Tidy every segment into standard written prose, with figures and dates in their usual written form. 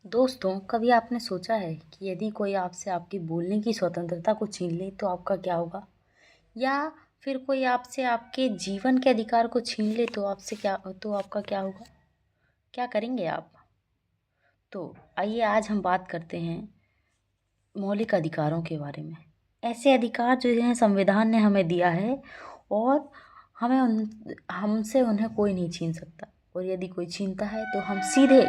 दोस्तों, कभी आपने सोचा है कि यदि कोई आपसे आपकी बोलने की स्वतंत्रता को छीन ले तो आपका क्या होगा? या फिर कोई आपसे आपके जीवन के अधिकार को छीन ले तो आपका क्या होगा? क्या करेंगे आप? तो आइए आज हम बात करते हैं मौलिक अधिकारों के बारे में। ऐसे अधिकार जो हैं संविधान ने हमें दिया है और हमें उन हमसे उन्हें कोई नहीं छीन सकता। और यदि कोई छीनता है तो हम सीधे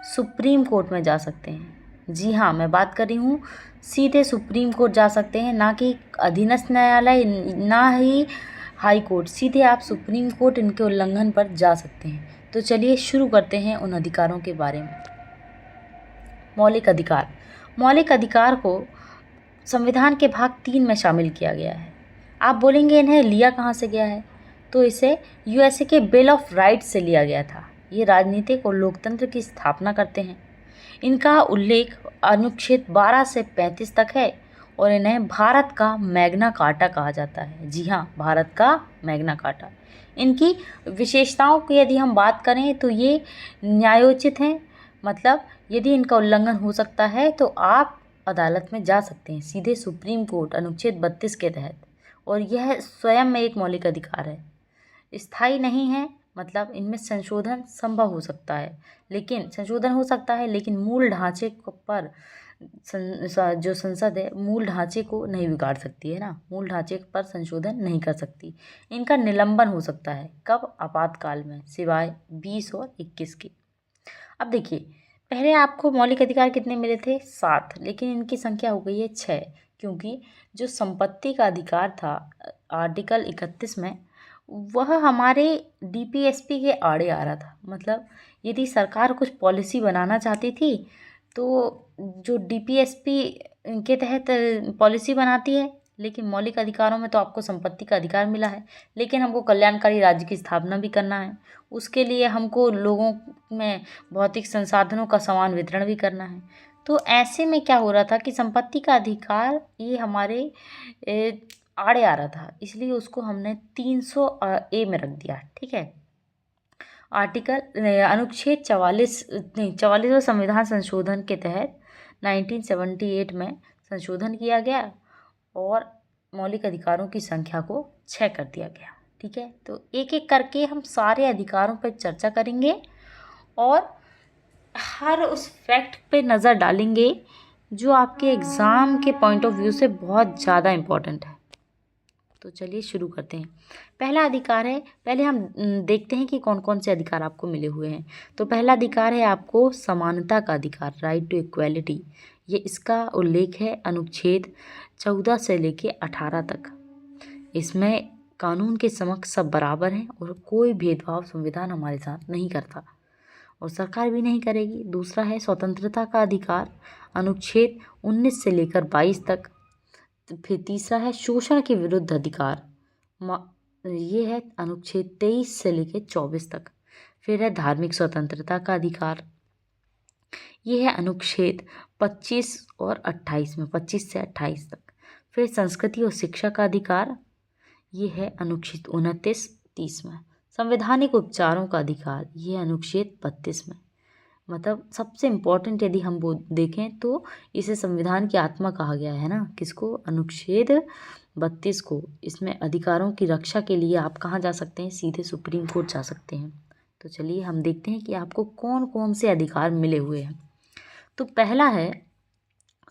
सुप्रीम कोर्ट में जा सकते हैं। जी हाँ, मैं बात कर रही हूँ सीधे सुप्रीम कोर्ट जा सकते हैं, ना कि अधीनस्थ न्यायालय, ना ही हाई कोर्ट। सीधे आप सुप्रीम कोर्ट इनके उल्लंघन पर जा सकते हैं। तो चलिए शुरू करते हैं उन अधिकारों के बारे में। मौलिक अधिकार। मौलिक अधिकार को संविधान के भाग 3 में शामिल किया गया है। आप बोलेंगे इन्हें लिया कहाँ से गया है? तो इसे यूएसए के बिल ऑफ राइट्स से लिया गया था। ये राजनीतिक और लोकतंत्र की स्थापना करते हैं। इनका उल्लेख अनुच्छेद 12 से 35 तक है और इन्हें भारत का मैग्ना कार्टा कहा जाता है। जी हाँ, भारत का मैग्ना कार्टा। इनकी विशेषताओं की यदि हम बात करें तो ये न्यायोचित हैं। मतलब यदि इनका उल्लंघन हो सकता है तो आप अदालत में जा सकते हैं, सीधे सुप्रीम कोर्ट अनुच्छेद 32 के तहत। और यह स्वयं में एक मौलिक अधिकार है। स्थायी नहीं है, मतलब इनमें संशोधन हो सकता है लेकिन मूल ढांचे पर जो संसद है मूल ढांचे को नहीं बिगाड़ सकती है ना, मूल ढांचे पर संशोधन नहीं कर सकती। इनका निलंबन हो सकता है, कब? आपातकाल में, सिवाय 20 और 21 के। अब देखिए, पहले आपको मौलिक अधिकार कितने मिले थे? 7, लेकिन इनकी संख्या हो गई है 6, क्योंकि जो संपत्ति का अधिकार था आर्टिकल 31 में, वह हमारे डीपीएसपी के आड़े आ रहा था। मतलब यदि सरकार कुछ पॉलिसी बनाना चाहती थी तो जो डीपीएसपी के तहत पॉलिसी बनाती है, लेकिन मौलिक अधिकारों में तो आपको संपत्ति का अधिकार मिला है, लेकिन हमको कल्याणकारी राज्य की स्थापना भी करना है। उसके लिए हमको लोगों में भौतिक संसाधनों का समान वितरण भी करना है। तो ऐसे में क्या हो रहा था कि संपत्ति का अधिकार ये हमारे आड़े आ रहा था, इसलिए उसको हमने 300 ए में रख दिया। ठीक है। अनुच्छेद 44वें संविधान संशोधन के तहत 1978 में संशोधन किया गया और मौलिक अधिकारों की संख्या को 6 कर दिया गया। ठीक है, तो एक एक करके हम सारे अधिकारों पर चर्चा करेंगे और हर उस फैक्ट पे नज़र डालेंगे जो आपके एग्ज़ाम के पॉइंट ऑफ व्यू से बहुत ज़्यादा इम्पोर्टेंट है। तो चलिए शुरू करते हैं। पहला अधिकार है, पहले हम देखते हैं कि कौन कौन से अधिकार आपको मिले हुए हैं। तो पहला अधिकार है आपको समानता का अधिकार, राइट टू इक्वालिटी। ये इसका उल्लेख है अनुच्छेद 14 से लेके 18 तक। इसमें कानून के समक्ष सब बराबर हैं और कोई भेदभाव संविधान हमारे साथ नहीं करता और सरकार भी नहीं करेगी। दूसरा है स्वतंत्रता का अधिकार, अनुच्छेद 19 से लेकर 22 तक। फिर तीसरा है शोषण के विरुद्ध अधिकार, ये है अनुच्छेद 23 से लेकर 24 तक। फिर है धार्मिक स्वतंत्रता का अधिकार, ये है अनुच्छेद 25 और 28 में, 25 से 28 तक। फिर संस्कृति और शिक्षा का अधिकार, ये है अनुच्छेद 29, 30 में। संवैधानिक उपचारों का अधिकार, ये अनुच्छेद 32 में। मतलब सबसे इम्पोर्टेंट यदि हम वो देखें तो इसे संविधान की आत्मा कहा गया है ना, किसको? अनुच्छेद 32 को। इसमें अधिकारों की रक्षा के लिए आप कहाँ जा सकते हैं? सीधे सुप्रीम कोर्ट जा सकते हैं। तो चलिए हम देखते हैं कि आपको कौन कौन से अधिकार मिले हुए हैं। तो पहला है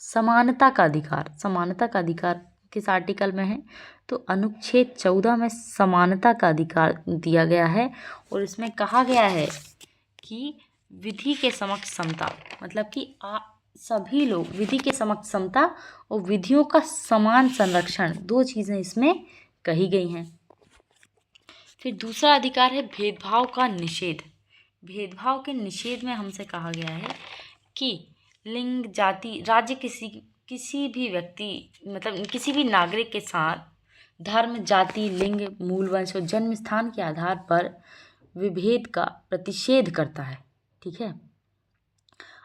समानता का अधिकार। समानता का अधिकार किस आर्टिकल में है? तो अनुच्छेद 14 में समानता का अधिकार दिया गया है और इसमें कहा गया है कि विधि के समक्ष समता, मतलब कि सभी लोग विधि के समक्ष समता और विधियों का समान संरक्षण, दो चीज़ें इसमें कही गई हैं। फिर दूसरा अधिकार है भेदभाव का निषेध। भेदभाव के निषेध में हमसे कहा गया है कि लिंग, जाति, राज्य, किसी भी व्यक्ति, मतलब किसी भी नागरिक के साथ धर्म, जाति, लिंग, मूल वंश और जन्म स्थान के आधार पर विभेद का प्रतिषेध करता है। ठीक है।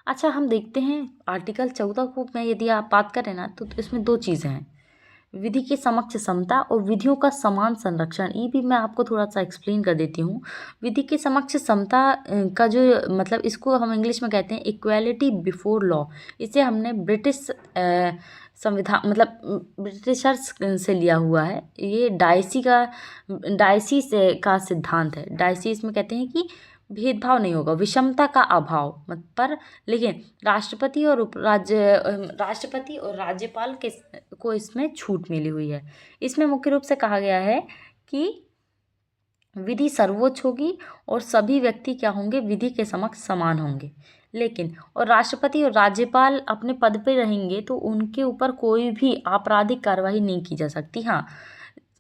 अच्छा, हम देखते हैं आर्टिकल 14 को में यदि आप बात करें ना तो इसमें दो चीज़ें हैं, विधि के समक्ष समता और विधियों का समान संरक्षण, ये भी मैं आपको थोड़ा सा एक्सप्लेन कर देती हूँ। विधि के समक्ष समता का जो मतलब, इसको हम इंग्लिश में कहते हैं इक्वालिटी बिफोर लॉ। इसे हमने ब्रिटिश संविधान मतलब ब्रिटिशर्स से लिया हुआ है। ये डायसी से का सिद्धांत है। डायसी इसमें कहते हैं कि भेदभाव नहीं होगा, विषमता का अभाव पर, लेकिन राष्ट्रपति और राज्यपाल को इसमें छूट मिली हुई है। इसमें मुख्य रूप से कहा गया है कि विधि सर्वोच्च होगी और सभी व्यक्ति क्या होंगे, विधि के समक्ष समान होंगे। लेकिन और राष्ट्रपति और राज्यपाल अपने पद पे रहेंगे तो उनके ऊपर कोई भी आपराधिक कार्रवाई नहीं की जा सकती। हाँ,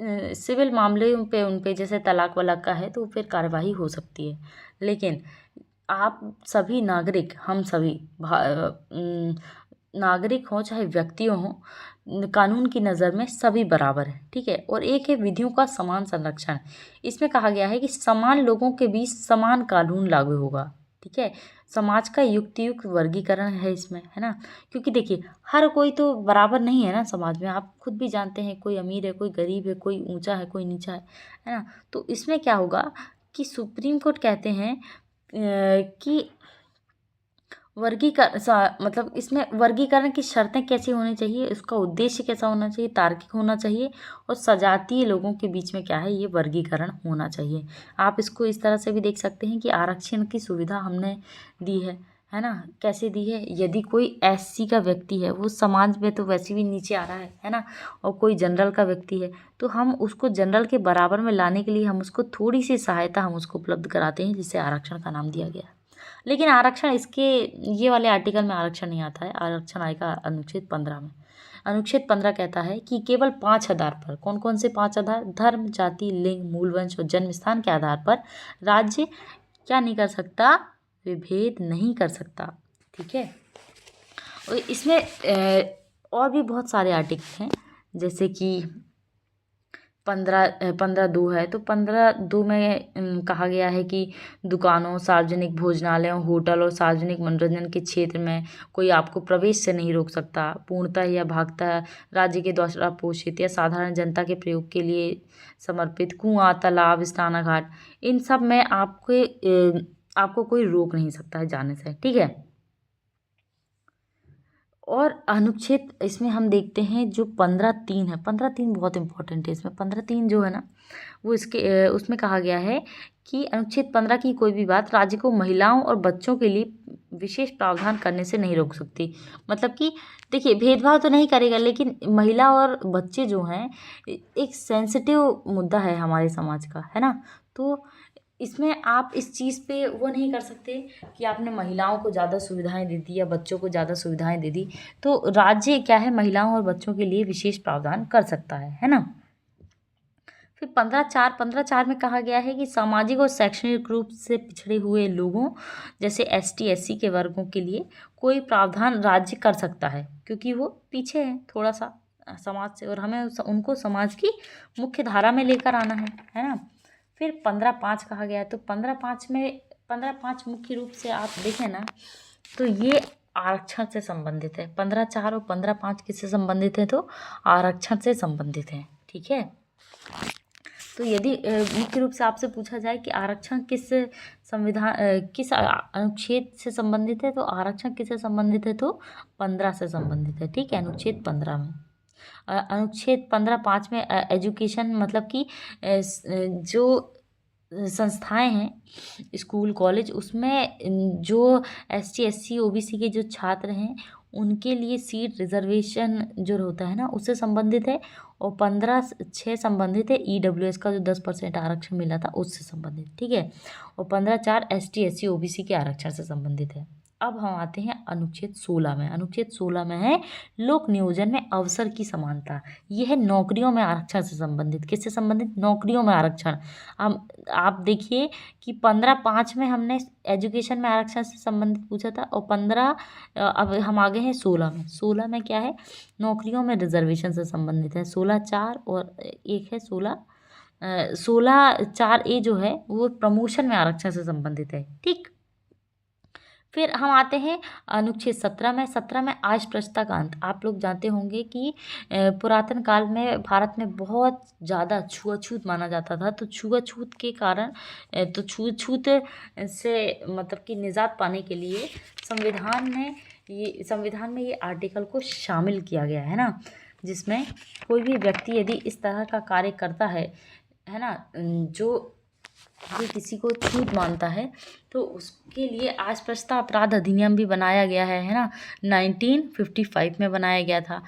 सिविल मामले पे उन पे जैसे तलाक वलाक का है तो फिर कार्रवाई हो सकती है। लेकिन आप सभी नागरिक, हम सभी नागरिक हों चाहे व्यक्तियों हों, कानून की नज़र में सभी बराबर हैं, ठीक है। और एक है विधियों का समान संरक्षण। इसमें कहा गया है कि समान लोगों के बीच समान कानून लागू होगा, ठीक है। समाज का युक्त वर्गीकरण है इसमें, है ना। क्योंकि देखिए हर कोई तो बराबर नहीं है ना समाज में, आप खुद भी जानते हैं, कोई अमीर है, कोई गरीब है, कोई ऊंचा है, कोई नीचा है ना। तो इसमें क्या होगा कि सुप्रीम कोर्ट कहते हैं कि मतलब इसमें वर्गीकरण की शर्तें कैसी होनी चाहिए, इसका उद्देश्य कैसा होना चाहिए, तार्किक होना चाहिए, और सजातीय लोगों के बीच में क्या है, ये वर्गीकरण होना चाहिए। आप इसको इस तरह से भी देख सकते हैं कि आरक्षण की सुविधा हमने दी है ना। कैसे दी है, यदि कोई एससी का व्यक्ति है, वो समाज में तो वैसे भी नीचे आ रहा है ना, और कोई जनरल का व्यक्ति है तो हम उसको जनरल के बराबर में लाने के लिए हम उसको थोड़ी सी सहायता हम उसको उपलब्ध कराते हैं, जिसे आरक्षण का नाम दिया गया। लेकिन आरक्षण इसके ये वाले आर्टिकल में आरक्षण नहीं आता है। आरक्षण आएगा अनुच्छेद 15 में। अनुच्छेद 15 कहता है कि केवल 5 आधार पर, कौन कौन से 5 आधार, धर्म, जाति, लिंग, मूल वंश और जन्म स्थान के आधार पर राज्य क्या नहीं कर सकता, विभेद नहीं कर सकता, ठीक है। और इसमें और भी बहुत सारे आर्टिकल हैं, जैसे कि 15(2) है, तो 15(2) में कहा गया है कि दुकानों, सार्वजनिक भोजनालयों, होटल और सार्वजनिक मनोरंजन के क्षेत्र में कोई आपको प्रवेश से नहीं रोक सकता। पूर्णतः या भागतः राज्य के द्वारा पोषित या साधारण जनता के प्रयोग के लिए समर्पित कुआं, तालाब, स्नानाघाट, इन सब में आपको कोई रोक नहीं सकता है जाने से, ठीक है। और अनुच्छेद इसमें हम देखते हैं जो 15(3) है, 15(3) बहुत इंपॉर्टेंट है। इसमें 15(3) जो है ना, वो उसमें कहा गया है कि अनुच्छेद 15 की कोई भी बात राज्य को महिलाओं और बच्चों के लिए विशेष प्रावधान करने से नहीं रोक सकती। मतलब कि देखिए भेदभाव तो नहीं करेगा, लेकिन महिला और बच्चे जो हैं एक सेंसिटिव मुद्दा है हमारे समाज का, है ना। तो इसमें आप इस चीज़ पे वो नहीं कर सकते कि आपने महिलाओं को ज़्यादा सुविधाएं दे दी या बच्चों को ज़्यादा सुविधाएं दे दी। तो राज्य क्या है, महिलाओं और बच्चों के लिए विशेष प्रावधान कर सकता है ना। फिर 15(4) में कहा गया है कि सामाजिक और शैक्षणिक रूप से पिछड़े हुए लोगों जैसे ST SC के वर्गों के लिए कोई प्रावधान राज्य कर सकता है, क्योंकि वो पीछे है थोड़ा सा समाज से, और हमें उनको समाज की मुख्य धारा में लेकर आना है ना। फिर 15(5) कहा गया है, तो 15(5) मुख्य रूप से आप देखें ना तो ये आरक्षण से संबंधित है। 15(4) और 15(5) किससे संबंधित है, तो आरक्षण से संबंधित है, ठीक है। तो यदि मुख्य रूप से आपसे पूछा जाए कि आरक्षण किस अनुच्छेद से संबंधित है, तो आरक्षण किससे संबंधित है, तो 15 से संबंधित है, ठीक है। अनुच्छेद 15 में अनुच्छेद 15(5) में एजुकेशन मतलब कि जो संस्थाएं हैं, स्कूल, कॉलेज, उसमें जो ST SC OBC के जो छात्र हैं उनके लिए सीट रिजर्वेशन जो होता है ना, उससे संबंधित है। और 15(6) संबंधित है EWS का जो 10% आरक्षण मिला था उससे संबंधित, ठीक है। और 15(4) ST SC OBC के आरक्षण से संबंधित है। अब हम आते हैं अनुच्छेद 16 में। अनुच्छेद 16 में है लोक नियोजन में अवसर की समानता। यह है नौकरियों में आरक्षण से संबंधित। किससे संबंधित, नौकरियों में आरक्षण। आप देखिए कि 15(5) में हमने एजुकेशन में आरक्षण से संबंधित पूछा था, और अब हम आगे हैं 16 में। 16 में क्या है, नौकरियों में रिजर्वेशन से संबंधित है। 16(4) और एक है 16(4)A जो है वो प्रमोशन में आरक्षण से संबंधित है, ठीक। फिर हम आते हैं अनुच्छेद 17 में। 17 में अस्पृश्यता का अंत। आप लोग जानते होंगे कि पुरातन काल में भारत में बहुत ज़्यादा छुआछूत माना जाता था। तो छुआछूत के कारण तो छूत से मतलब कि निजात पाने के लिए संविधान में ये आर्टिकल को शामिल किया गया है ना, जिसमें कोई भी व्यक्ति यदि इस तरह का कार्य करता है ना, जो ये किसी को छूत मानता है, तो उसके लिए अस्पृश्यता अपराध अधिनियम भी बनाया गया है ना, 1955 में बनाया गया था।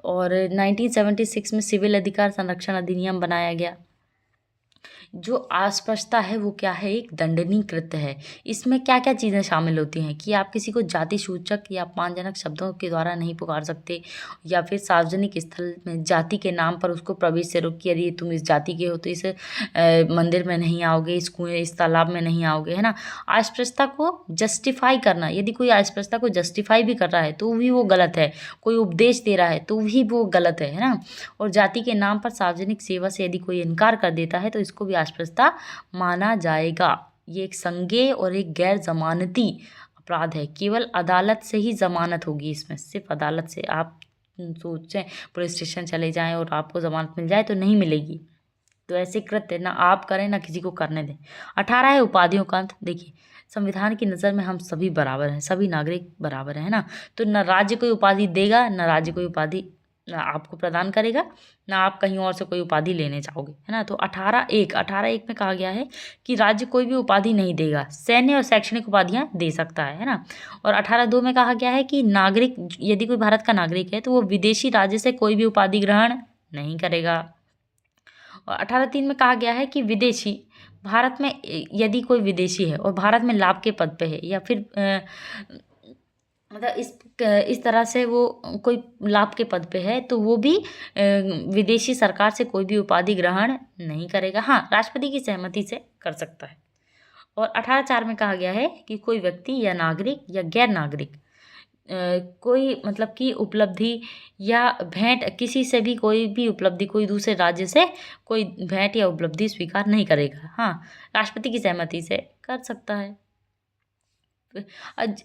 और 1976 में सिविल अधिकार संरक्षण अधिनियम बनाया गया। जो अस्पृश्यता है वो क्या है, एक दंडनीय कृत्य है। इसमें क्या क्या चीज़ें शामिल होती हैं कि आप किसी को जाति सूचक या अपमानजनक शब्दों के द्वारा नहीं पुकार सकते, या फिर सार्वजनिक स्थल में जाति के नाम पर उसको प्रवेश से रोक कि यदि तुम इस जाति के हो तो इस मंदिर में नहीं आओगे, इस कुएं इस तालाब में नहीं आओगे, है ना। अस्पृश्यता को जस्टिफाई करना, यदि कोई अस्पृश्यता को जस्टिफाई भी कर रहा है तो भी वो गलत है, कोई उपदेश दे रहा है तो भी वो गलत है ना। और जाति के नाम पर सार्वजनिक सेवा से यदि कोई इनकार कर देता है तो इसको भी अस्पृश्यता माना जाएगा। ये एक संज्ञेय और एक गैर जमानती अपराध है। केवल अदालत से ही जमानत होगी इसमें, सिर्फ अदालत से। आप सोचें पुलिस स्टेशन चले जाएं और आपको जमानत मिल जाए तो नहीं मिलेगी। तो ऐसे कृत्य ना आप करें ना किसी को करने दें। 18 है उपाधियों का अंत। देखिए, संविधान की नज़र में हम सभी बराबर हैं, सभी नागरिक बराबर हैं, है ना। तो न राज्य कोई उपाधि देगा, न राज्य कोई उपाधि ना आपको प्रदान करेगा, ना आप कहीं और से कोई उपाधि लेने चाहोगे, है ना। तो 18(1) में कहा गया है कि राज्य कोई भी उपाधि नहीं देगा, सैन्य और शैक्षणिक उपाधियां दे सकता है ना। और 18(2) में कहा गया है कि नागरिक, यदि कोई भारत का नागरिक है तो वो विदेशी राज्य से कोई भी उपाधि ग्रहण नहीं करेगा। और 18(3) में कहा गया है कि विदेशी भारत में, यदि कोई विदेशी है और भारत में लाभ के पद पे है, या फिर मतलब इस तरह से वो कोई लाभ के पद पे है, तो वो भी विदेशी सरकार से कोई भी उपाधि ग्रहण नहीं करेगा। हाँ, राष्ट्रपति की सहमति से कर सकता है। और 18(4) में कहा गया है कि कोई व्यक्ति या नागरिक या गैर नागरिक कोई मतलब कि उपलब्धि या भेंट, किसी से भी कोई भी उपलब्धि कोई दूसरे राज्य से कोई भेंट या उपलब्धि स्वीकार नहीं करेगा। हाँ, राष्ट्रपति की सहमति से कर सकता है।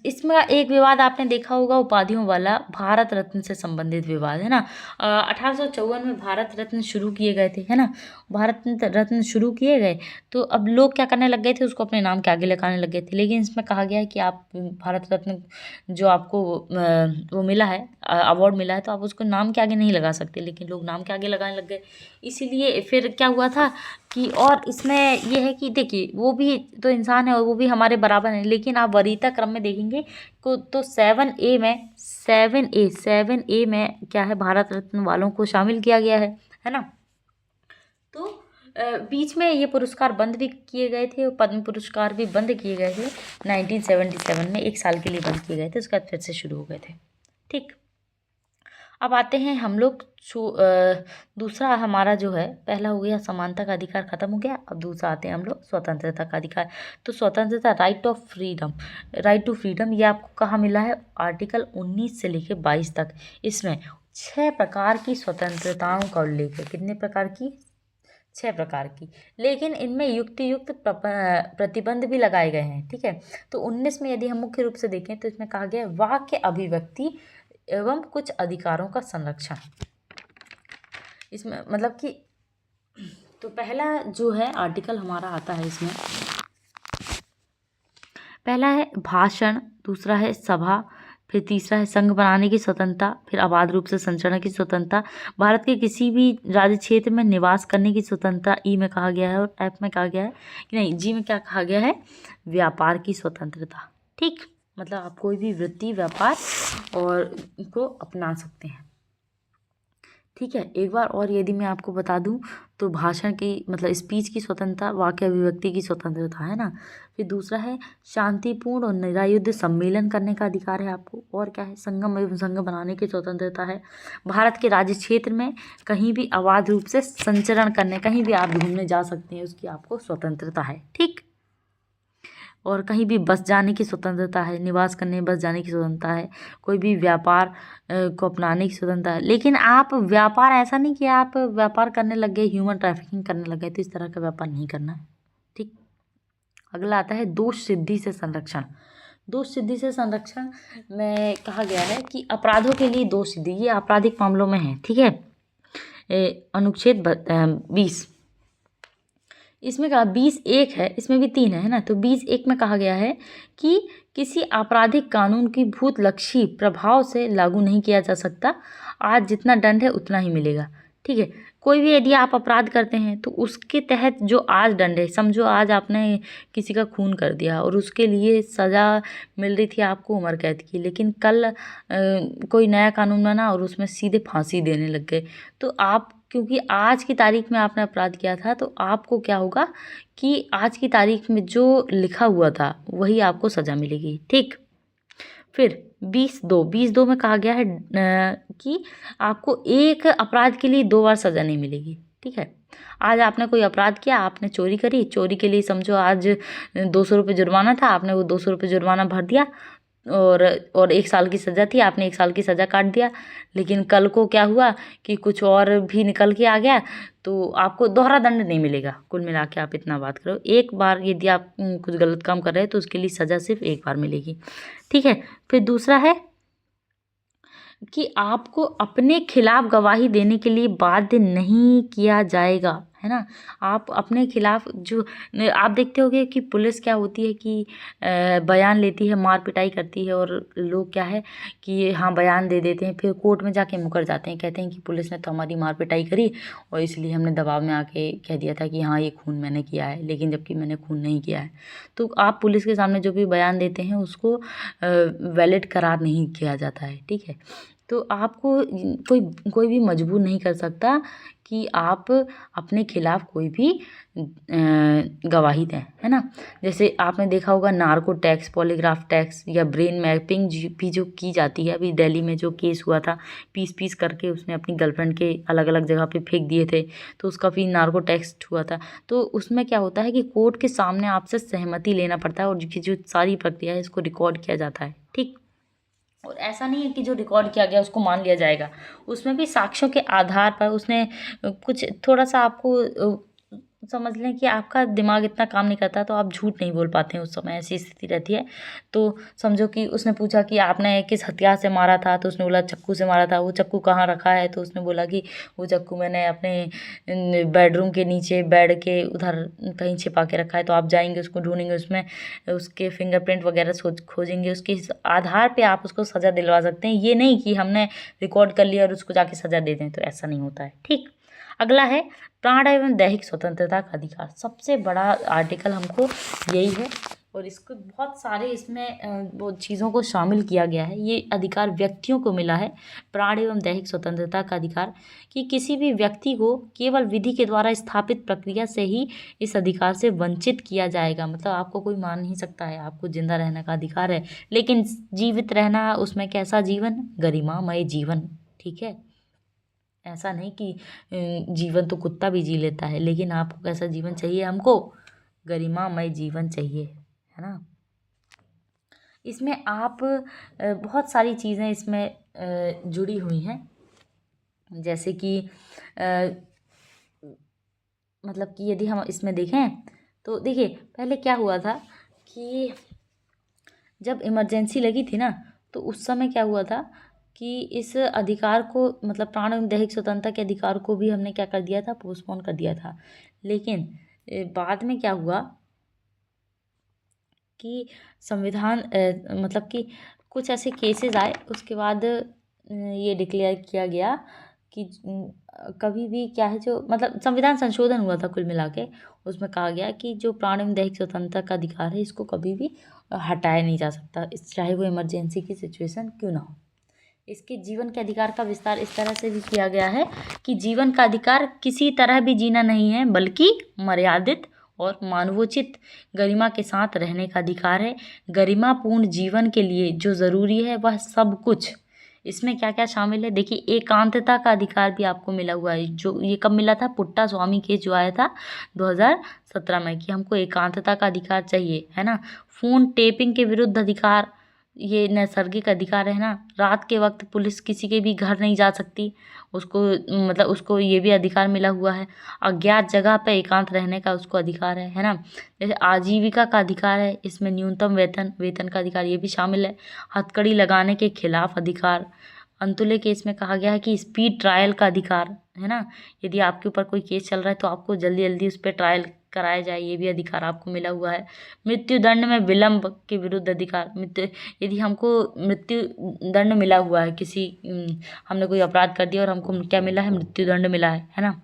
इसमें एक विवाद आपने देखा होगा, उपाधियों वाला, भारत रत्न से संबंधित विवाद, है ना। 1854 में भारत रत्न शुरू किए गए थे, है ना। भारत रत्न शुरू किए गए तो अब लोग क्या करने लग गए थे, उसको अपने नाम के आगे लगाने लग गए थे। लेकिन इसमें कहा गया है कि आप भारत रत्न जो आपको वो मिला है, अवार्ड मिला है, तो आप उसको नाम के आगे नहीं लगा सकते, लेकिन लोग नाम के आगे लगाने लग गए। इसीलिए फिर क्या हुआ था कि, और इसमें यह है कि देखिए, वो भी तो इंसान है और वो भी हमारे बराबर है, लेकिन आप वरीयता क्रम में देखेंगे को तो 7A में क्या है, भारत रत्न वालों को शामिल किया गया है ना। तो बीच में ये पुरस्कार बंद भी किए गए थे, और पद्म पुरस्कार भी बंद किए गए थे 1977 में, 1 साल के लिए बंद किए गए थे, उसके बाद फिर से शुरू हो गए थे। ठीक, अब आते हैं हम लोग दूसरा हमारा जो है, पहला हो गया समानता का अधिकार खत्म हो गया, अब दूसरा आते हैं हम लोग स्वतंत्रता का अधिकार। तो स्वतंत्रता, राइट टू फ्रीडम, ये आपको कहाँ मिला है, आर्टिकल 19 से लेकर 22 तक। इसमें 6 प्रकार की स्वतंत्रताओं का उल्लेख है। कितने प्रकार की, 6 प्रकार की, लेकिन इनमें युक्त प्रतिबंध भी लगाए गए हैं। ठीक है, तो 19 में यदि हम मुख्य रूप से देखें तो इसमें कहा गया है वाक्य अभिव्यक्ति एवं कुछ अधिकारों का संरक्षण। इसमें मतलब कि, तो पहला जो है आर्टिकल हमारा आता है, इसमें पहला है भाषण, दूसरा है सभा, फिर तीसरा है संघ बनाने की स्वतंत्रता, फिर अबाध रूप से संचरण की स्वतंत्रता, भारत के किसी भी राज्य क्षेत्र में निवास करने की स्वतंत्रता, ई में कहा गया है, और एफ में कहा गया है कि नहीं, जी में क्या कहा गया है, व्यापार की स्वतंत्रता। ठीक, मतलब आप कोई भी वृत्ति, व्यापार और को अपना सकते हैं। ठीक है, एक बार और यदि मैं आपको बता दूं तो भाषण की मतलब स्पीच की स्वतंत्रता, वाक्य अभिव्यक्ति की स्वतंत्रता, है ना। फिर दूसरा है शांतिपूर्ण और निरायुध सम्मेलन करने का अधिकार है आपको, और क्या है, संगम एवं संघ बनाने की स्वतंत्रता है। भारत के राज्य क्षेत्र में कहीं भी अबाध रूप से संचरण करने, कहीं भी आप घूमने जा सकते हैं, उसकी आपको स्वतंत्रता है। ठीक, और कहीं भी बस जाने की स्वतंत्रता है, निवास करने बस जाने की स्वतंत्रता है, कोई भी व्यापार को अपनाने की स्वतंत्रता है। लेकिन आप व्यापार, ऐसा नहीं कि आप व्यापार करने लग गए, ह्यूमन ट्रैफिकिंग करने लग गए, तो इस तरह का व्यापार नहीं करना है। ठीक, अगला आता है दोष सिद्धि से संरक्षण। दोष सिद्धि से संरक्षण में कहा गया है कि अपराधों के लिए दोष सिद्धि, ये आपराधिक मामलों में है, ठीक है। अनुच्छेद 20, इसमें कहा 20(1) है, इसमें भी 3 है ना, तो 20(1) में कहा गया है कि किसी आपराधिक कानून की भूतलक्षी प्रभाव से लागू नहीं किया जा सकता। आज जितना दंड है उतना ही मिलेगा, ठीक है। कोई भी यदि आप अपराध करते हैं तो उसके तहत जो आज दंड है, समझो आज आपने किसी का खून कर दिया और उसके लिए सज़ा मिल रही थी आपको उम्र कैद की, लेकिन कल कोई नया कानून बना और उसमें सीधे फांसी देने लग गए, तो आप क्योंकि आज की तारीख में आपने अपराध किया था तो आपको क्या होगा कि आज की तारीख में जो लिखा हुआ था वही आपको सज़ा मिलेगी, ठीक। फिर 20(2) में कहा गया है कि आपको एक अपराध के लिए 2 बार सज़ा नहीं मिलेगी, ठीक है। आज आपने कोई अपराध किया, आपने चोरी करी, चोरी के लिए समझो आज 200 रुपये जुर्माना था, आपने वो 200 रुपये जुर्माना भर दिया और 1 साल की सज़ा थी, आपने 1 साल की सज़ा काट दिया, लेकिन कल को क्या हुआ कि कुछ और भी निकल के आ गया तो आपको दोहरा दंड नहीं मिलेगा। कुल मिला के आप इतना बात करो, एक बार यदि आप कुछ गलत काम कर रहे हैं तो उसके लिए सज़ा सिर्फ एक बार मिलेगी, ठीक है। फिर दूसरा है कि आपको अपने खिलाफ गवाही देने के लिए बाध्य नहीं किया जाएगा, है ना। आप अपने खिलाफ जो आप देखते होंगे कि पुलिस क्या होती है कि बयान लेती है, मार पिटाई करती है और लोग क्या है कि हाँ बयान दे देते हैं, फिर कोर्ट में जाके मुकर जाते हैं, कहते हैं कि पुलिस ने तो हमारी मार पिटाई करी और इसलिए हमने दबाव में आके कह दिया था कि हाँ ये खून मैंने किया है, लेकिन जबकि मैंने खून नहीं किया है। तो आप पुलिस के सामने जो भी बयान देते हैं उसको वैलिड करार नहीं किया जाता है, ठीक है। तो आपको कोई भी मजबूर नहीं कर सकता कि आप अपने खिलाफ कोई भी गवाही दें, है ना। जैसे आपने देखा होगा नार्को टैक्स, पॉलीग्राफ टैक्स या ब्रेन मैपिंग भी जो की जाती है, अभी दिल्ली में जो केस हुआ था, पीस करके उसने अपनी गर्लफ्रेंड के अलग अलग जगह पे फेंक दिए थे, तो उसका भी नार्को टैक्स हुआ था। तो उसमें क्या होता है कि कोर्ट के सामने आपसे सहमति लेना पड़ता है और जो सारी प्रक्रिया है इसको रिकॉर्ड किया जाता है, ठीक। और ऐसा नहीं है कि जो रिकॉर्ड किया गया उसको मान लिया जाएगा, उसमें भी साक्ष्यों के आधार पर उसने कुछ थोड़ा सा आपको समझ लें कि आपका दिमाग इतना काम नहीं करता तो आप झूठ नहीं बोल पाते हैं, उस समय ऐसी स्थिति रहती है। तो समझो कि उसने पूछा कि आपने किस हथियार से मारा था, तो उसने बोला चाकू से मारा था। वो चाकू कहाँ रखा है, तो उसने बोला कि वो चाकू मैंने अपने बेडरूम के नीचे बेड के उधर कहीं छिपा के रखा है। तो आप जाएंगे उसको ढूंढेंगे, उसमें उसके फिंगरप्रिंट वगैरह खोजेंगे, उसके आधार पे आप उसको सज़ा दिलवा सकते हैं। ये नहीं कि हमने रिकॉर्ड कर लिया और उसको जाके सज़ा दे दें, तो ऐसा नहीं होता है, ठीक। अगला है प्राण एवं दैहिक स्वतंत्रता का अधिकार। सबसे बड़ा आर्टिकल हमको यही है और इसको बहुत सारे इसमें वो चीज़ों को शामिल किया गया है। ये अधिकार व्यक्तियों को मिला है, प्राण एवं दैहिक स्वतंत्रता का अधिकार, कि किसी भी व्यक्ति को केवल विधि के द्वारा स्थापित प्रक्रिया से ही इस अधिकार से वंचित किया जाएगा। मतलब आपको कोई मान नहीं सकता है, आपको जिंदा रहने का अधिकार है, लेकिन जीवित रहना उसमें कैसा जीवन, गरिमामय जीवन, ठीक है। ऐसा नहीं कि जीवन तो कुत्ता भी जी लेता है, लेकिन आपको कैसा जीवन चाहिए, हमको गरिमामय जीवन चाहिए, है ना। इसमें आप बहुत सारी चीज़ें इसमें जुड़ी हुई हैं, जैसे कि मतलब कि यदि हम इसमें देखें तो देखिए पहले क्या हुआ था कि जब इमरजेंसी लगी थी ना, तो उस समय क्या हुआ था कि इस अधिकार को, मतलब प्राण एवं दैहिक स्वतंत्रता के अधिकार को भी हमने क्या कर दिया था, पोस्टपोन कर दिया था। लेकिन बाद में क्या हुआ कि संविधान मतलब कि कुछ ऐसे केसेस आए, उसके बाद ये डिक्लेयर किया गया कि कभी भी क्या है, जो मतलब संविधान संशोधन हुआ था कुल मिला के, उसमें कहा गया कि जो प्राण एवं दैहिक स्वतंत्रता का अधिकार है इसको कभी भी हटाया नहीं जा सकता, चाहे वो इमरजेंसी की सिचुएशन क्यों ना हो। इसके जीवन के अधिकार का विस्तार इस तरह से भी किया गया है कि जीवन का अधिकार किसी तरह भी जीना नहीं है, बल्कि मर्यादित और मानवोचित गरिमा के साथ रहने का अधिकार है। गरिमापूर्ण जीवन के लिए जो ज़रूरी है वह सब कुछ। इसमें क्या क्या शामिल है, देखिए एकांतता का अधिकार भी आपको मिला हुआ है। जो ये कब मिला था, पुट्टा स्वामी केस जो आया था 2017 में, कि हमको एकांतता का अधिकार चाहिए, है ना। फ़ोन टेपिंग के विरुद्ध अधिकार, ये नैसर्गिक अधिकार है ना। रात के वक्त पुलिस किसी के भी घर नहीं जा सकती, उसको मतलब उसको ये भी अधिकार मिला हुआ है। अज्ञात जगह पे एकांत रहने का उसको अधिकार है ना। जैसे आजीविका का अधिकार है, इसमें न्यूनतम वेतन का अधिकार ये भी शामिल है। हथकड़ी लगाने के खिलाफ अधिकार। अंतुल्य केस में कहा गया है कि स्पीड ट्रायल का अधिकार है ना। यदि आपके ऊपर कोई केस चल रहा है तो आपको जल्दी जल्दी उस पर ट्रायल कराया जाए, ये भी अधिकार आपको मिला हुआ है। मृत्यु दंड में विलंब के विरुद्ध अधिकार। यदि हमको मृत्यु दंड मिला हुआ है, किसी हमने कोई अपराध कर दिया और हमको क्या मिला है, मृत्यु दंड मिला है ना।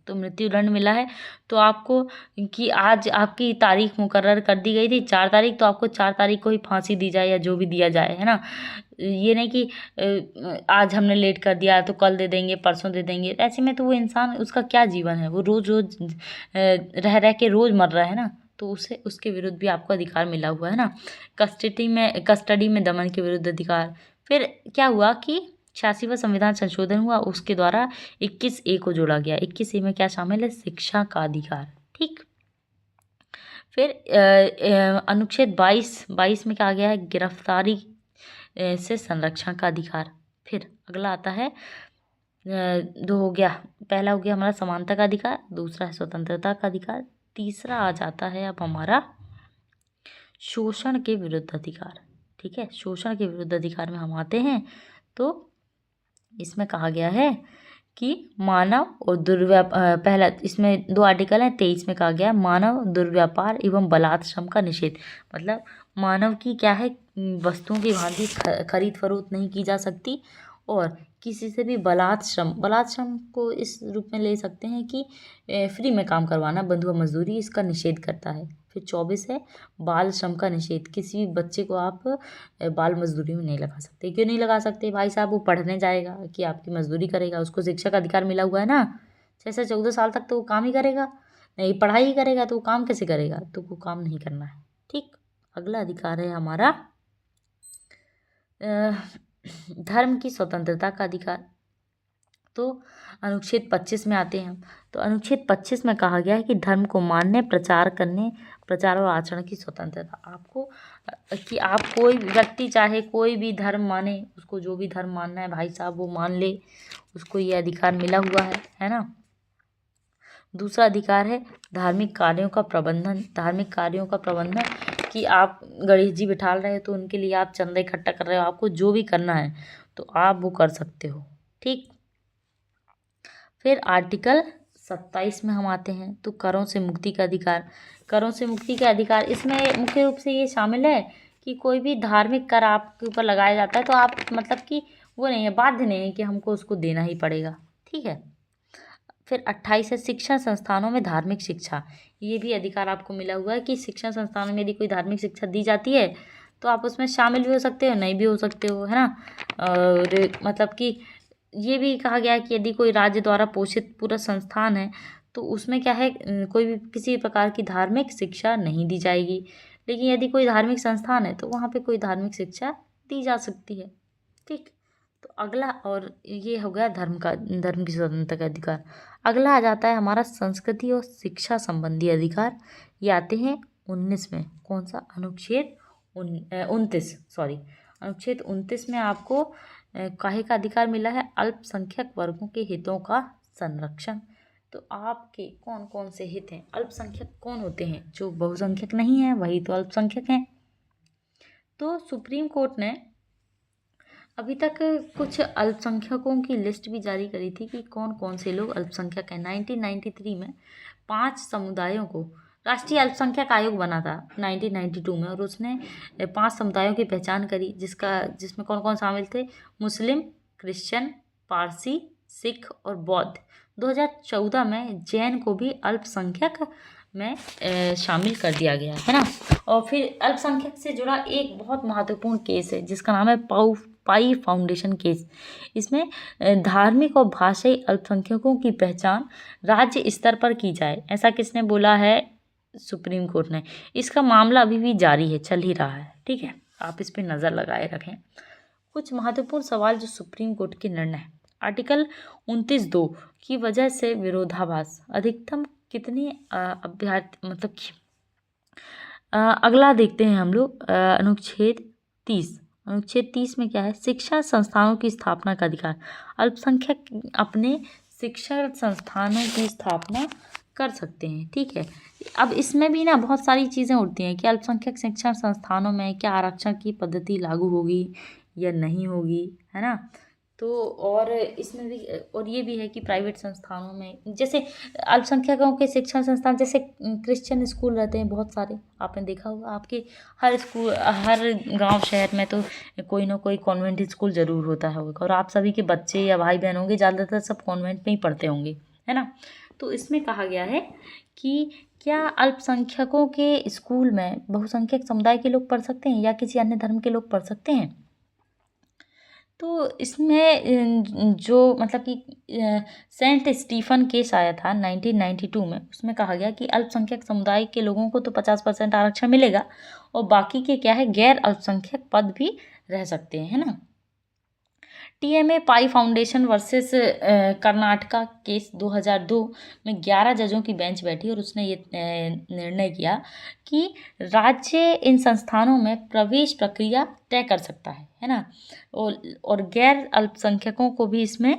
तो मृत्यु दंड मिला है तो आपको कि आज आपकी तारीख मुकर्रर कर दी गई थी 4 तारीख, तो आपको 4 तारीख को ही फांसी दी जाए या जो भी दिया जाए, है ना। ये नहीं कि आज हमने लेट कर दिया तो कल दे देंगे, परसों दे देंगे। ऐसे में तो वो इंसान, उसका क्या जीवन है, वो रोज रोज रह रह के रोज मर रहा है ना। तो उसे उसके विरुद्ध भी आपको अधिकार मिला हुआ है ना। कस्टडी में दमन के विरुद्ध अधिकार। फिर क्या हुआ कि 86वां संविधान संशोधन हुआ, उसके द्वारा 21A को जोड़ा गया। 21A में क्या शामिल है, शिक्षा का अधिकार। ठीक। फिर अनुच्छेद 22 में क्या आ गया है, गिरफ्तारी से संरक्षण का अधिकार। फिर अगला आता है, दो हो गया, पहला हो गया हमारा समानता का अधिकार, दूसरा है स्वतंत्रता का अधिकार, तीसरा आ जाता है अब हमारा शोषण के विरुद्ध अधिकार। ठीक है, शोषण के विरुद्ध अधिकार में हम आते हैं तो इसमें कहा गया है कि मानव और पहला, इसमें 2 आर्टिकल हैं। 23 में कहा गया है मानव दुर्व्यापार एवं बलात् श्रम का निषेध। मतलब मानव की क्या है, वस्तुओं की भांति खरीद फरोख्त नहीं की जा सकती, और किसी से भी बलात् श्रम को इस रूप में ले सकते हैं कि फ्री में काम करवाना, बंधुआ मजदूरी, इसका निषेध करता है। फिर 24 है बाल श्रम का निषेध। किसी भी बच्चे को आप बाल मजदूरी में नहीं लगा सकते। क्यों नहीं लगा सकते भाई साहब, वो पढ़ने जाएगा कि आपकी मजदूरी करेगा, उसको शिक्षा का अधिकार मिला हुआ है ना। 6 से 14 साल तक तो वो काम ही करेगा, नहीं पढ़ाई ही करेगा, तो वो काम कैसे करेगा, तो वो काम नहीं करना है। ठीक। अगला अधिकार है हमारा धर्म की स्वतंत्रता का अधिकार। तो अनुच्छेद 25 में आते हैं हम। तो अनुच्छेद 25 में कहा गया है कि धर्म को मानने, प्रचार और आचरण की स्वतंत्रता। आपको कि आप कोई व्यक्ति चाहे कोई भी धर्म माने, उसको जो भी धर्म मानना है भाई साहब वो मान ले, उसको ये अधिकार मिला हुआ है ना। दूसरा अधिकार है धार्मिक कार्यों का प्रबंधन। कि आप गणेश जी बिठा रहे हो तो उनके लिए आप चंदा इकट्ठा कर रहे हो, आपको जो भी करना है तो आप वो कर सकते हो। ठीक। फिर आर्टिकल 27 में हम आते हैं तो करों से मुक्ति का अधिकार। इसमें मुख्य रूप से ये शामिल है कि कोई भी धार्मिक कर आपके ऊपर लगाया जाता है तो आप मतलब कि वो नहीं है, बाध्य नहीं है कि हमको उसको देना ही पड़ेगा। ठीक है। फिर 28 है शिक्षण संस्थानों में धार्मिक शिक्षा। ये भी अधिकार आपको मिला हुआ है कि शिक्षण संस्थानों में यदि कोई धार्मिक शिक्षा दी जाती है तो आप उसमें शामिल भी हो सकते हो, नहीं भी हो सकते हो, है ना। और मतलब कि ये भी कहा गया है कि यदि कोई राज्य द्वारा पोषित पूरा संस्थान है तो उसमें क्या है, कोई भी किसी प्रकार की धार्मिक शिक्षा नहीं दी जाएगी। लेकिन यदि कोई धार्मिक संस्थान है तो वहाँ पे कोई धार्मिक शिक्षा दी जा सकती है। ठीक। तो अगला, और ये हो गया धर्म की स्वतंत्रता का अधिकार। अगला आ जाता है हमारा संस्कृति और शिक्षा संबंधी अधिकार। ये आते हैं 19 में। कौन सा, अनुच्छेद 29 में आपको काहे का अधिकार मिला है, अल्पसंख्यक वर्गों के हितों का संरक्षण। तो आपके कौन कौन से हित हैं, अल्पसंख्यक कौन होते हैं, जो बहुसंख्यक नहीं है वही तो अल्पसंख्यक हैं। तो सुप्रीम कोर्ट ने अभी तक कुछ अल्पसंख्यकों की लिस्ट भी जारी करी थी कि कौन कौन से लोग अल्पसंख्यक हैं। 1993 में 5 समुदायों को राष्ट्रीय अल्पसंख्यक आयोग बना था 1992 में, और उसने 5 समुदायों की पहचान करी जिसमें कौन कौन शामिल थे, मुस्लिम, क्रिश्चियन, पारसी, सिख और बौद्ध। 2014 में जैन को भी अल्पसंख्यक में शामिल कर दिया गया है ना। और फिर अल्पसंख्यक से जुड़ा एक बहुत महत्वपूर्ण केस है जिसका नाम है पाई फाउंडेशन केस। इसमें धार्मिक और भाषाई अल्पसंख्यकों की पहचान राज्य स्तर पर की जाए, ऐसा किसने बोला है, सुप्रीम कोर्ट ने। इसका मामला अभी भी जारी है, चल ही रहा है। ठीक है, आप इस पर नज़र लगाए रखें। कुछ महत्वपूर्ण सवाल जो सुप्रीम कोर्ट के निर्णय। आर्टिकल 29(2) की वजह से विरोधाभास अधिकतम कितने अभ्यर्थी, मतलब अगला देखते हैं हम लोग अनुच्छेद अनुच्छेद 30 में क्या है, शिक्षा संस्थानों की स्थापना का अधिकार। अल्पसंख्यक अपने शिक्षा संस्थानों की स्थापना कर सकते हैं। ठीक है, अब इसमें भी ना बहुत सारी चीज़ें उठती हैं कि अल्पसंख्यक शिक्षण संस्थानों में क्या आरक्षण की पद्धति लागू होगी या नहीं होगी, है ना। तो और इसमें भी और ये भी है कि प्राइवेट संस्थानों में, जैसे अल्पसंख्यकों के शिक्षण संस्थान, जैसे क्रिश्चियन स्कूल रहते हैं बहुत सारे, आपने देखा होगा आपके हर स्कूल, हर गांव शहर में तो कोई ना कोई कॉन्वेंट स्कूल ज़रूर होता होगा, और आप सभी के बच्चे या भाई बहन होंगे ज़्यादातर सब कॉन्वेंट में ही पढ़ते होंगे, है ना। तो इसमें कहा गया है कि क्या अल्पसंख्यकों के स्कूल में बहुसंख्यक समुदाय के लोग पढ़ सकते हैं या किसी अन्य धर्म के लोग पढ़ सकते हैं। तो इसमें जो मतलब कि सेंट स्टीफन केस आया था 1992 में, उसमें कहा गया कि अल्पसंख्यक समुदाय के लोगों को तो 50% आरक्षण मिलेगा और बाकी के क्या है, गैर अल्पसंख्यक पद भी रह सकते हैं, है ना। टीएमए पाई फाउंडेशन वर्सेस कर्नाटका केस 2002 में 11 जजों की बेंच बैठी और उसने ये निर्णय किया कि राज्य इन संस्थानों में प्रवेश प्रक्रिया तय कर सकता है ना। और गैर अल्पसंख्यकों को भी इसमें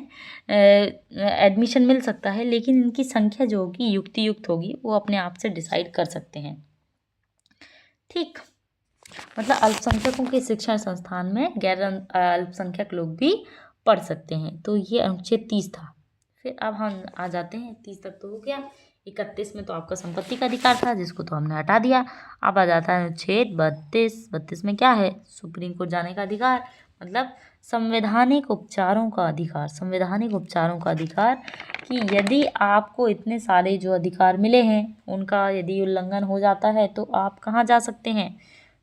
एडमिशन मिल सकता है, लेकिन इनकी संख्या जो होगी युक्ति युक्त होगी, वो अपने आप से डिसाइड कर सकते हैं। ठीक, मतलब अल्पसंख्यकों के शिक्षण संस्थान में गैर अल्पसंख्यक लोग भी पढ़ सकते हैं। तो ये अनुच्छेद 30 था। फिर अब हम आ जाते हैं, 30 तक तो हो गया, 31 में तो आपका संपत्ति का अधिकार था जिसको तो हमने हटा दिया। अब आ जाता है अनुच्छेद 32 में क्या है, सुप्रीम कोर्ट जाने का अधिकार, मतलब संवैधानिक उपचारों का अधिकार। संवैधानिक उपचारों का अधिकार कि यदि आपको इतने सारे जो अधिकार मिले हैं उनका यदि उल्लंघन हो जाता है तो आप कहाँ जा सकते हैं,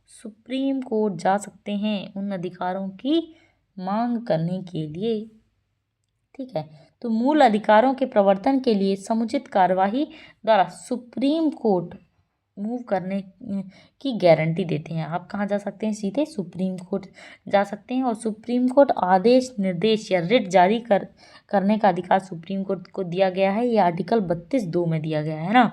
सुप्रीम कोर्ट जा सकते हैं उन अधिकारों की मांग करने के लिए। ठीक है, तो मूल अधिकारों के प्रवर्तन के लिए समुचित कार्यवाही द्वारा सुप्रीम कोर्ट मूव करने की गारंटी देते हैं। आप कहाँ जा सकते हैं, सीधे सुप्रीम कोर्ट जा सकते हैं। और सुप्रीम कोर्ट आदेश, निर्देश या रिट जारी करने का अधिकार सुप्रीम कोर्ट को दिया गया है। ये आर्टिकल 32(2) में दिया गया है ना।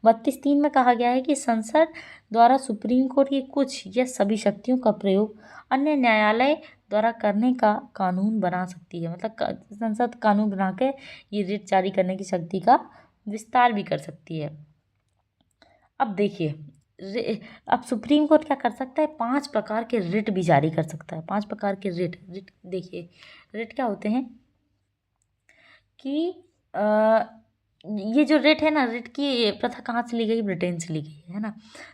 32(3) में कहा गया है कि संसद द्वारा सुप्रीम कोर्ट की कुछ या सभी शक्तियों का प्रयोग अन्य न्यायालय द्वारा करने का कानून बना सकती है। मतलब संसद कानून बना के ये रिट जारी करने की शक्ति का विस्तार भी कर सकती है। अब देखिए, अब सुप्रीम कोर्ट क्या कर सकता है, 5 प्रकार के रिट भी जारी कर सकता है। 5 प्रकार के रिट देखिए, रिट क्या होते हैं कि ये जो रिट है ना, रिट की प्रथा कहाँ से ली गई, ब्रिटेन से ली गई है ना।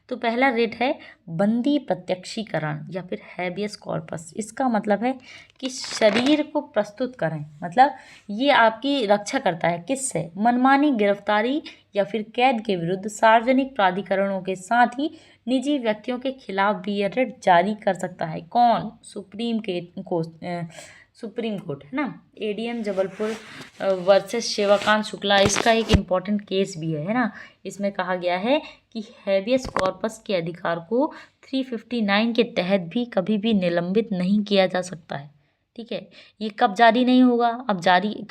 तो पहला रिट है बंदी प्रत्यक्षीकरण या फिर हैबियस कॉर्पस। इसका मतलब है कि शरीर को प्रस्तुत करें, मतलब ये आपकी रक्षा करता है किससे, मनमानी गिरफ्तारी या फिर कैद के विरुद्ध सार्वजनिक प्राधिकरणों के साथ ही निजी व्यक्तियों के खिलाफ भी यह रिट जारी कर सकता है। कौन, सुप्रीम कोर्ट, है ना। एडीएम जबलपुर वर्सेस शिवकांत शुक्ला, इसका एक इम्पॉर्टेंट केस भी है ना। इसमें कहा गया है कि हैबियस कॉर्पस के अधिकार को 359 के तहत भी कभी भी निलंबित नहीं किया जा सकता है। ठीक है, ये कब जारी नहीं होगा,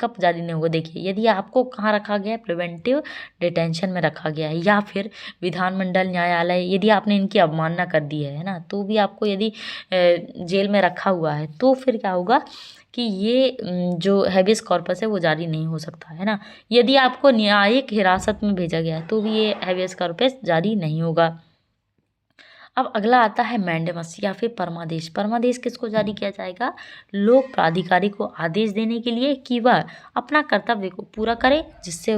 कब जारी नहीं होगा, देखिए, यदि आपको कहाँ रखा गया है, प्रिवेंटिव डिटेंशन में रखा गया है, या फिर विधानमंडल न्यायालय, यदि आपने इनकी अवमानना कर दी है ना, तो भी आपको यदि जेल में रखा हुआ है तो फिर क्या होगा कि ये जो हैबियस कॉर्पस है वो जारी नहीं हो सकता, है ना। यदि आपको न्यायिक हिरासत में भेजा गया है तो भी ये हैबियस कॉर्पस जारी नहीं होगा। अब अगला आता है मैंडेमस या फिर परमादेश। परमादेश किसको जारी किया जाएगा, लोक प्राधिकारी को आदेश देने के लिए कि वह अपना कर्तव्य को पूरा करे जिससे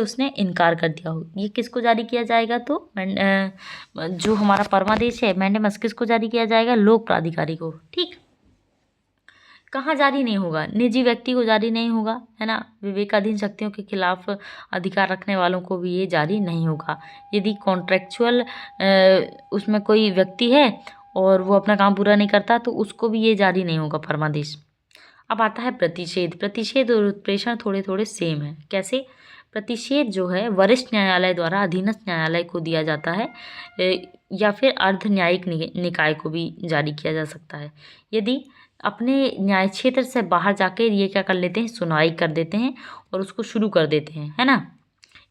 उसने इनकार कर दिया हो। ये किसको जारी किया जाएगा, तो जो हमारा परमादेश है, मैंडेमस, किसको जारी किया जाएगा, लोक प्राधिकारी को। ठीक, कहाँ जारी नहीं होगा, निजी व्यक्ति को जारी नहीं होगा, है ना। विवेकाधीन शक्तियों के खिलाफ अधिकार रखने वालों को भी ये जारी नहीं होगा। यदि कॉन्ट्रेक्चुअल उसमें कोई व्यक्ति है और वो अपना काम पूरा नहीं करता तो उसको भी ये जारी नहीं होगा परमादेश। अब आता है प्रतिषेध और उत्प्रेषण थोड़े थोड़े सेम है। कैसे, प्रतिषेध जो है वरिष्ठ न्यायालय द्वारा अधीनस्थ न्यायालय को दिया जाता है या फिर अर्ध न्यायिक निकाय को भी जारी किया जा सकता है। यदि अपने न्याय क्षेत्र से बाहर जाकर ये क्या कर लेते हैं, सुनवाई कर देते हैं और उसको शुरू कर देते हैं, है ना।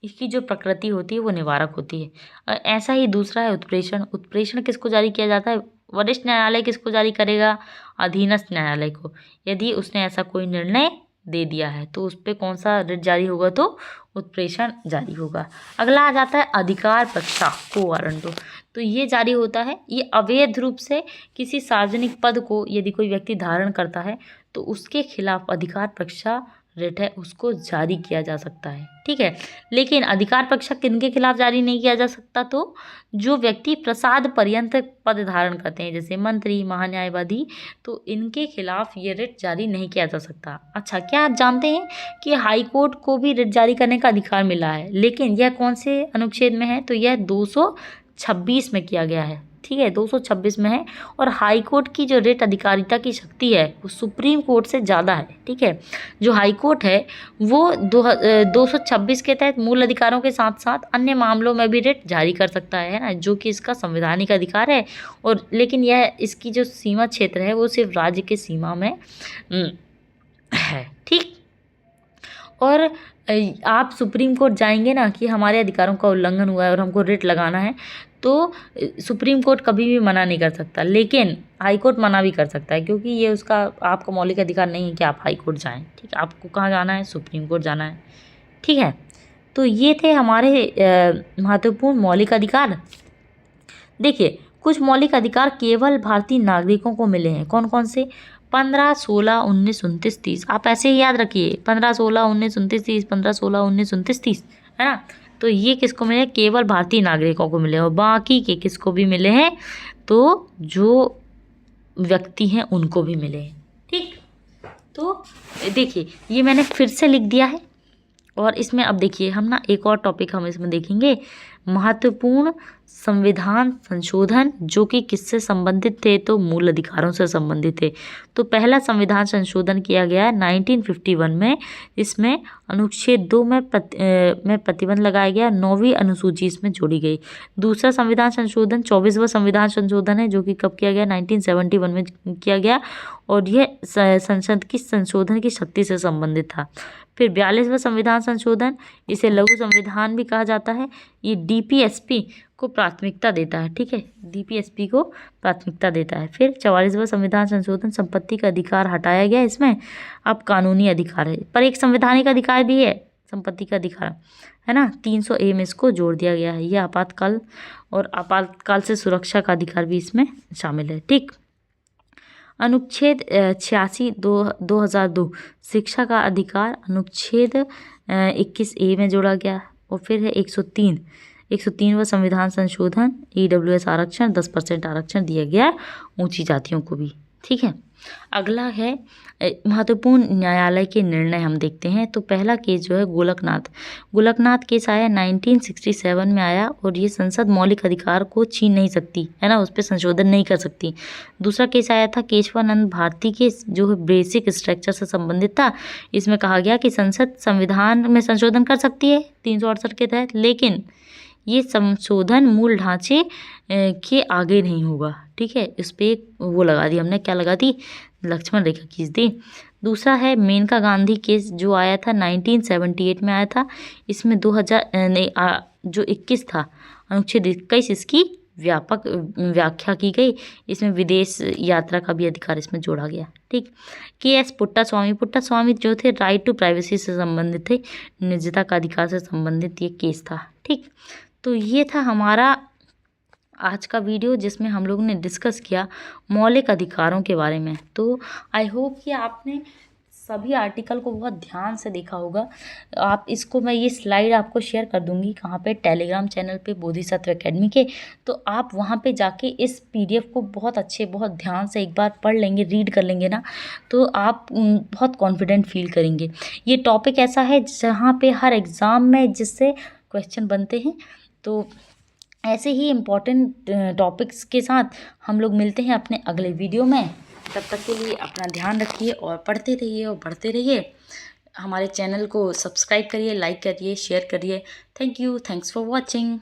इसकी जो प्रकृति होती है वो निवारक होती है। ऐसा ही दूसरा है उत्प्रेषण। उत्प्रेषण किसको जारी किया जाता है, वरिष्ठ न्यायालय किसको जारी करेगा? अधीनस्थ न्यायालय को। यदि उसने ऐसा कोई निर्णय दे दिया है तो उस पर कौन सा रिट जारी होगा? तो उत्प्रेषण जारी होगा। अगला आ जाता है अधिकार पक्षा को वारंटो। तो ये जारी होता है, ये अवैध रूप से किसी सार्वजनिक पद को यदि कोई व्यक्ति धारण करता है तो उसके खिलाफ अधिकार पक्षा रिट है उसको जारी किया जा सकता है, ठीक है। लेकिन अधिकार पक्षा किनके खिलाफ जारी नहीं किया जा सकता? तो जो व्यक्ति प्रसाद पर्यंत पद धारण करते हैं, जैसे मंत्री, महान्यायवादी, तो इनके खिलाफ ये रिट जारी नहीं किया जा सकता। अच्छा, क्या आप जानते हैं कि हाई कोर्ट को भी रिट जारी करने का अधिकार मिला है, लेकिन यह कौन से अनुच्छेद में है? तो यह 226 में किया गया है, ठीक है, 226 में है। और हाई कोर्ट की जो रिट अधिकारिता की शक्ति है वो सुप्रीम कोर्ट से ज़्यादा है, ठीक है। जो हाई कोर्ट है वो 226 के तहत मूल अधिकारों के साथ साथ अन्य मामलों में भी रिट जारी कर सकता है ना, जो कि इसका संवैधानिक अधिकार है। और लेकिन यह इसकी जो सीमा क्षेत्र है वो सिर्फ राज्य के सीमा में है, ठीक। और आप सुप्रीम कोर्ट जाएंगे ना कि हमारे अधिकारों का उल्लंघन हुआ है और हमको रिट लगाना है, तो सुप्रीम कोर्ट कभी भी मना नहीं कर सकता, लेकिन हाई कोर्ट मना भी कर सकता है, क्योंकि ये उसका आपका मौलिक अधिकार नहीं है कि आप हाई कोर्ट जाएं, ठीक है। आपको कहाँ जाना है? सुप्रीम कोर्ट जाना है, ठीक है। तो ये थे हमारे महत्वपूर्ण मौलिक अधिकार। देखिए, कुछ मौलिक अधिकार केवल भारतीय नागरिकों को मिले हैं। कौन कौन से? 15, 16, 19, 29, 30। आप ऐसे ही याद रखिए, 15, 16, 19, 29, 30, 15, 16, 19, 29, 30, है ना। तो ये किसको मिले? केवल भारतीय नागरिकों को मिले। और बाकी के किसको भी मिले हैं? तो जो व्यक्ति हैं उनको भी मिले हैं, ठीक। तो देखिए, ये मैंने फिर से लिख दिया है। और इसमें अब देखिए, हम ना एक और टॉपिक हम इसमें देखेंगे, महत्वपूर्ण संविधान संशोधन, जो कि किससे संबंधित थे? तो मूल अधिकारों से संबंधित थे। तो पहला संविधान संशोधन किया गया है 1951 में। इसमें अनुच्छेद 2 में प्रतिबंध लगाया गया, 9वीं अनुसूची इसमें जोड़ी गई। दूसरा संविधान संशोधन 24वां संविधान संशोधन है, जो कि कब किया गया? 1971 में किया गया, और यह संसद की संशोधन की शक्ति से संबंधित था। फिर 42वां संविधान संशोधन, इसे लघु संविधान भी कहा जाता है। ये डीपीएसपी को प्राथमिकता देता है, ठीक है, डीपीएसपी को प्राथमिकता देता है। फिर 44वां संविधान संशोधन, संपत्ति का अधिकार हटाया गया, इसमें अब कानूनी अधिकार है, पर एक संवैधानिक अधिकार भी है, संपत्ति का अधिकार, है ना। 300A में इसको जोड़ दिया गया है। यह आपातकाल और आपातकाल से सुरक्षा का अधिकार भी इसमें शामिल है, ठीक। अनुच्छेद 86 2002 शिक्षा का अधिकार, अनुच्छेद 21A में जोड़ा गया। और फिर है 103वां संविधान संशोधन, EWS आरक्षण, 10% आरक्षण दिया गया ऊंची जातियों को भी, ठीक है। अगला है महत्वपूर्ण न्यायालय के निर्णय, हम देखते हैं। तो पहला केस जो है गोलकनाथ केस आया 1967 में आया, और ये संसद मौलिक अधिकार को छीन नहीं सकती, है ना, उस पर संशोधन नहीं कर सकती। दूसरा केस आया था केशवानंद भारती केस, जो है बेसिक स्ट्रक्चर से संबंधित था। इसमें कहा गया कि संसद संविधान में संशोधन कर सकती है 368 के तहत, लेकिन ये संशोधन मूल ढांचे के आगे नहीं होगा, ठीक है। इस पर एक वो लगा दी हमने, क्या लगा दी? लक्ष्मण रेखा खींच दी। दूसरा है मेनका गांधी केस, जो आया था 1978 में आया था। इसमें 21 था, अनुच्छेद 21 इसकी व्यापक व्याख्या की गई। इसमें विदेश यात्रा का भी अधिकार इसमें जोड़ा गया, ठीक। KS पुट्टास्वामी जो थे राइट टू प्राइवेसी से संबंधित थे, निजता का अधिकार से संबंधित ये केस था, ठीक। तो ये था हमारा आज का वीडियो, जिसमें हम लोगों ने डिस्कस किया मौलिक अधिकारों के बारे में। तो आई होप कि आपने सभी आर्टिकल को बहुत ध्यान से देखा होगा। आप इसको, मैं ये स्लाइड आपको शेयर कर दूंगी कहाँ पे? टेलीग्राम चैनल पे बोधिसत्व एकेडमी के। तो आप वहाँ पे जाके इस PDF को बहुत ध्यान से एक बार पढ़ लेंगे, रीड कर लेंगे ना, तो आप बहुत कॉन्फिडेंट फील करेंगे। ये टॉपिक ऐसा है जहाँ पे हर एग्ज़ाम में जिससे क्वेश्चन बनते हैं। तो ऐसे ही इम्पॉर्टेंट टॉपिक्स के साथ हम लोग मिलते हैं अपने अगले वीडियो में। तब तक के लिए अपना ध्यान रखिए और पढ़ते रहिए और बढ़ते रहिए। हमारे चैनल को सब्सक्राइब करिए, लाइक करिए, शेयर करिए। Thank you, thanks for watching.